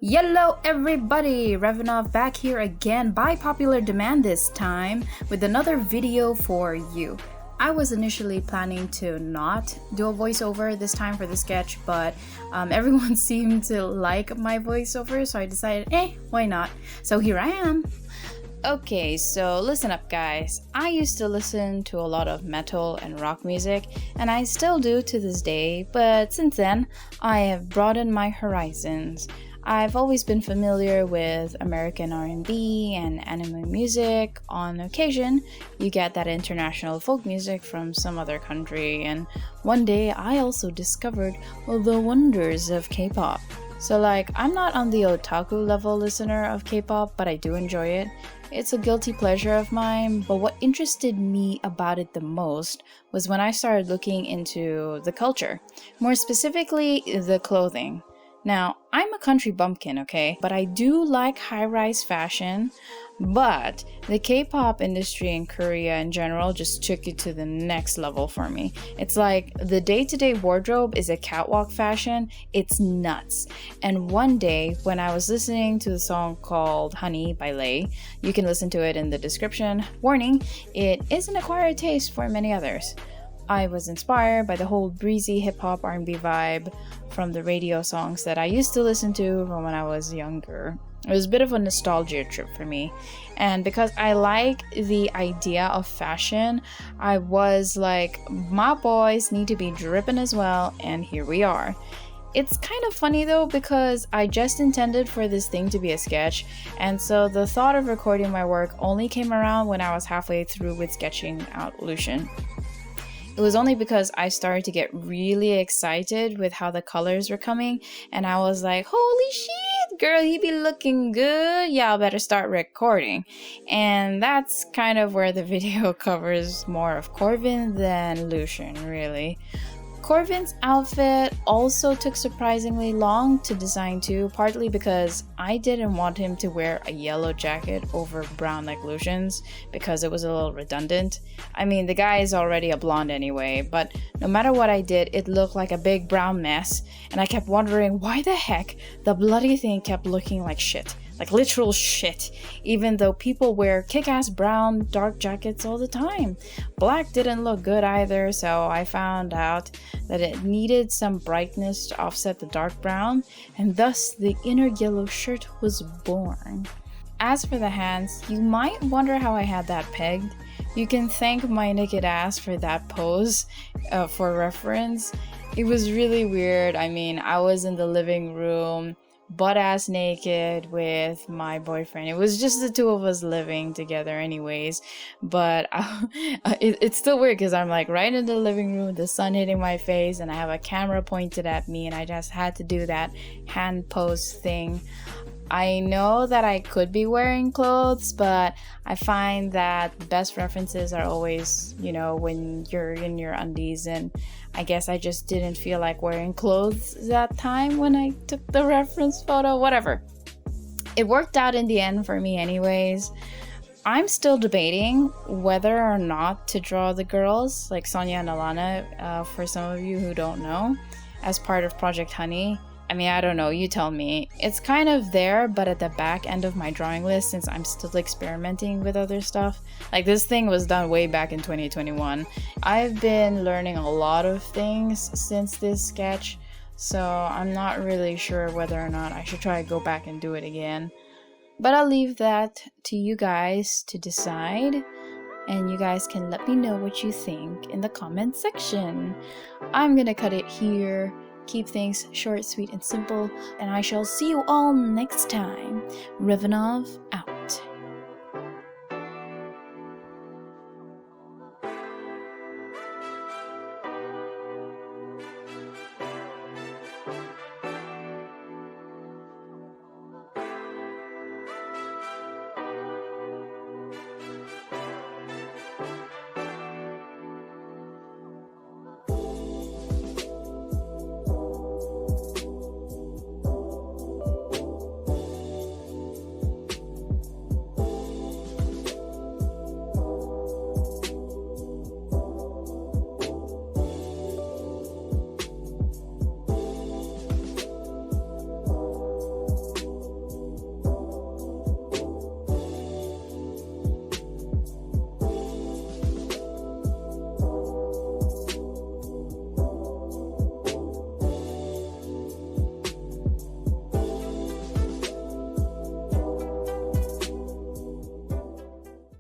Hello everybody! Revenov back here again by popular demand this time with another video for you. I was initially planning to not do a voiceover this time for the sketch, but everyone seemed to like my voiceover, so I decided, why not? So here I am! Okay, so listen up guys. I used to listen to a lot of metal and rock music, and I still do to this day, but since then, I have broadened my horizons. I've always been familiar with American R&B and anime music. On occasion, you get that international folk music from some other country, and one day I also discovered the wonders of K-pop. So I'm not on the otaku level listener of K-pop, but I do enjoy it. It's a guilty pleasure of mine, but what interested me about it the most was when I started looking into the culture, more specifically the clothing. Now, I'm a country bumpkin, okay? But I do like high-rise fashion, but the K-pop industry in Korea in general just took it to the next level for me. It's like the day-to-day wardrobe is a catwalk fashion. It's nuts. And one day, when I was listening to the song called Honey by Lay, you can listen to it in the description. Warning, it is an acquired taste for many others. I was inspired by the whole breezy hip-hop R&B vibe from the radio songs that I used to listen to from when I was younger. It was a bit of a nostalgia trip for me. And because I like the idea of fashion, I was like, my boys need to be dripping as well, and here we are. It's kind of funny though, because I just intended for this thing to be a sketch, and so the thought of recording my work only came around when I was halfway through with sketching out Lucian. It was only because I started to get really excited with how the colors were coming, and I was like, holy shit, girl, you be looking good. Yeah, I better start recording. And that's kind of where the video covers more of Corvin than Lucian, really. Corvin's outfit also took surprisingly long to design too, partly because I didn't want him to wear a yellow jacket over brown like Lucian's, because it was a little redundant. I mean, the guy is already a blonde anyway, but no matter what I did, it looked like a big brown mess, and I kept wondering why the heck the bloody thing kept looking like shit. Like literal shit, even though people wear kick-ass brown dark jackets all the time. Black didn't look good either, so I found out that it needed some brightness to offset the dark brown, and thus the inner yellow shirt was born. As for the hands, you might wonder how I had that pegged. You can thank my naked ass for that pose for reference. It was really weird. I mean, I was in the living room, butt-ass naked with my boyfriend. It was just the two of us living together anyways, but it's still weird because I'm like right in the living room, the sun hitting my face, and I have a camera pointed at me, and I just had to do that hand pose thing. I know that I could be wearing clothes, but I find that the best references are always, when you're in your undies, and I guess I just didn't feel like wearing clothes that time when I took the reference photo, whatever. It worked out in the end for me anyways. I'm still debating whether or not to draw the girls, like Sonia and Alana, for some of you who don't know, as part of Project Honey. I mean, I don't know, you tell me. It's kind of there, but at the back end of my drawing list, since I'm still experimenting with other stuff. Like, this thing was done way back in 2021. I've been learning a lot of things since this sketch, so I'm not really sure whether or not I should try to go back and do it again. But I'll leave that to you guys to decide, and you guys can let me know what you think in the comment section. I'm gonna cut it here. Keep things short, sweet, and simple, and I shall see you all next time. Revenov out.